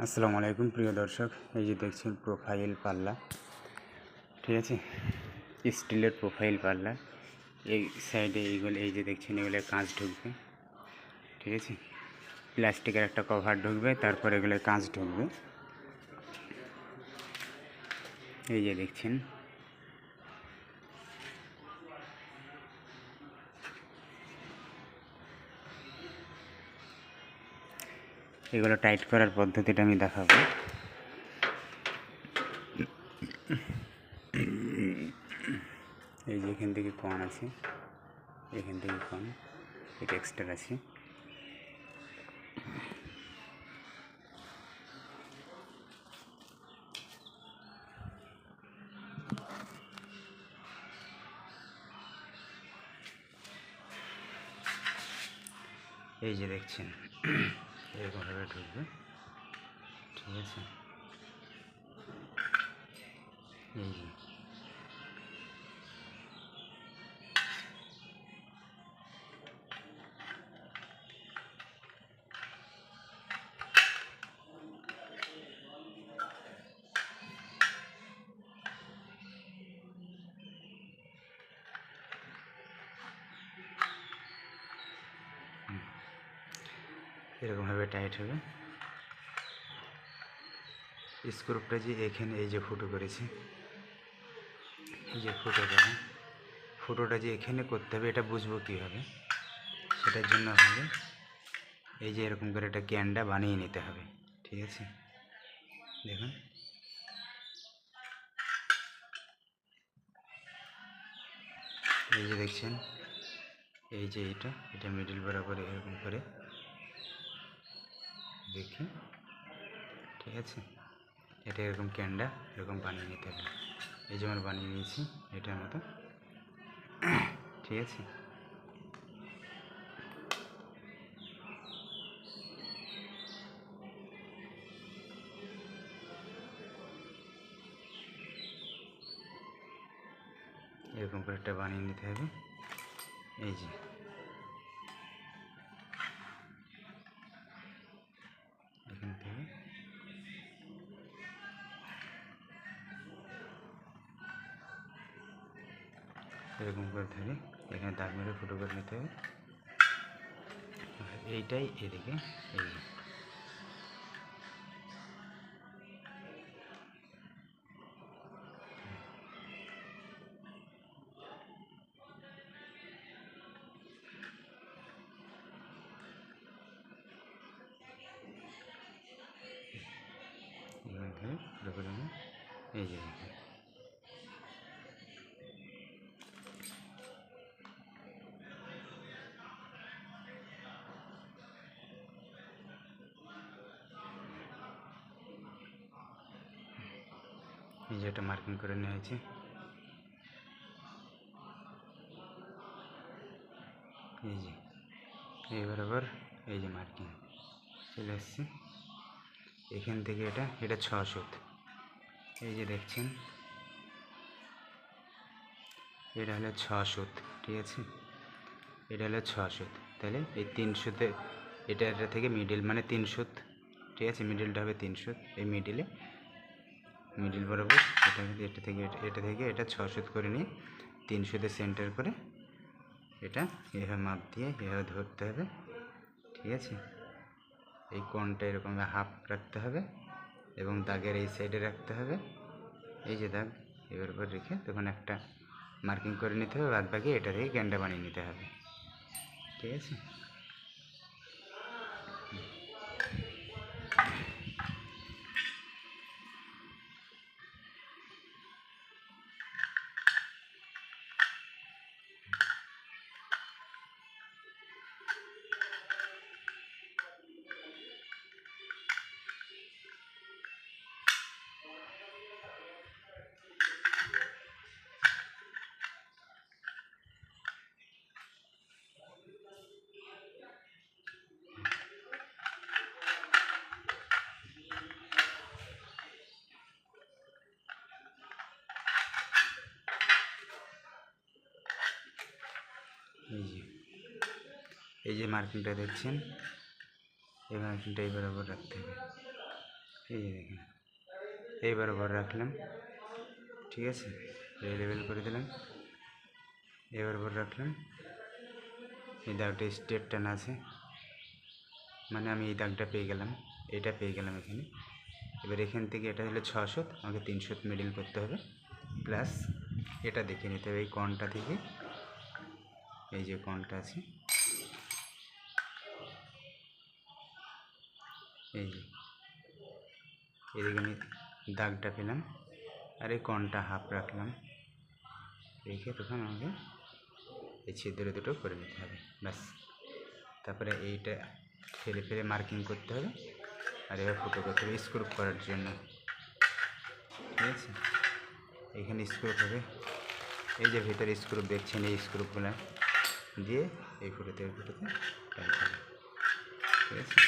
আসসালামু আলাইকুম প্রিয় দর্শক, এই যে দেখছেন প্রোফাইল পাল্লা। ঠিক আছে, স্টিলের প্রোফাইল পাল্লা। এই সাইডে এইগুলো, এই যে দেখছেন এগুলো কাঁচ ঢুকবে। ঠিক আছে, প্লাস্টিকের একটা কভার ঢুকবে, তারপর এগুলো কাঁচ ঢুকবে। এই যে দেখছেন, এগুলো টাইট করার পদ্ধতিটা আমি দেখাবো। এই যে এখান থেকে কন আছে, এখান থেকে কন, এটা এক্সট্রা আছে। এই যে দেখছেন এরকমভাবে ঢুকবে। ঠিক আছে, এই যে এরকমভাবে টাইট হবে। স্ক্রুপটা যে এখানে এই যে ফুটো করেছি, এই যে ফুটোটা যে এখানে করতে হবে, এটা বুঝবো কীভাবে? সেটার জন্য হবে এই যে এরকম করে একটা ক্যান্ডা বানিয়ে নিতে হবে। ঠিক আছে, দেখুন এই যে দেখছেন, এই যে এটা মিডিল বরাবর এরকম করে দেখি। ঠিক আছে, এটা এরকম ক্যান্ডা এরকম বানিয়ে নিতে হবে। এই যেমন বানিয়ে নিয়েছি এটার মতো। ঠিক আছে, এরকম করে একটা বানিয়ে নিতে হবে। এই যে এখান থেকে এরকম করে ধরে এখানে দাগ মেরে ফুটো করে নিতে হবে। এইটাই এদিকে, এই যে এখানে ধরে ফুটো করে নিয়ে এই যে দেখুন। এই যে এটা মার্কিং করে নেওয়া হয়েছে। এই যে এই বরাবর এই যে মার্কিং চলে আসছে। এখান থেকে এটা 6 সুত। এই যে দেখছেন এটা হলো 6 সুত। ঠিক আছে, এটা হলো 6 সুত। তাহলে এই 3 সুতে এটা থেকে মিডিল মানে 3 সুত। ঠিক আছে, মিডিলটা হবে 3 সুত। এই মিডিল বরাবর এটা থেকে এটা 6 সুত করে নিয়ে 3 সুতে সেন্টার করে এটা এভাবে মাপ দিয়ে এভাবে ধরতে হবে। ঠিক আছে, এই কোণটা এরকম হাফ রাখতে হবে এবং দাগের এই সাইডে রাখতে হবে। এই যে দাগ এবার উপর রেখে তখন একটা মার্কিং করে নিতে হবে, বাদ বাকি এটা থেকে ক্যান্ডা বানিয়ে নিতে হবে। ঠিক আছে, এই যে মার্কিংটা দেখছেন, এই মার্কিংটা এই বরাবর রাখতে হবে। এই যে দেখেন এই বরাবর রাখলাম, ঠিক আছে, এই লেভেল করে দিলাম, এই বরাবর রাখলাম। এই দাগটা স্ট্রেট টানা আছে, মানে আমি এই দাগটা পেয়ে গেলাম, এটা পেয়ে গেলাম এখানে। এবার এখান থেকে এটা হলো 6 সুত, আমাকে 3 সুত মিডিল করতে হবে, প্লাস এটা দেখে নিতে হবে এই কোণটা থেকে, এই যে কোণটা আছে, এই যে এদিকে আমি দাগটা পেলাম, আর এই কোণটা হাফ রাখলাম, রেখে তখন আমাকে এই ছিদ্র দুটো করে নিতে হবে, ব্যাস। তারপরে এইটা ফেলে ফেলে মার্কিং করতে হবে, আর এবার ফুটো করতে হবে স্ক্রু করার জন্য, ঠিক আছে। এখানে স্ক্রু হবে, এই যে ভিতরে স্ক্রু দেখছেন, এই স্ক্রুগুলো দিয়ে এই ফুটোতে টাইট হবে, ঠিক আছে।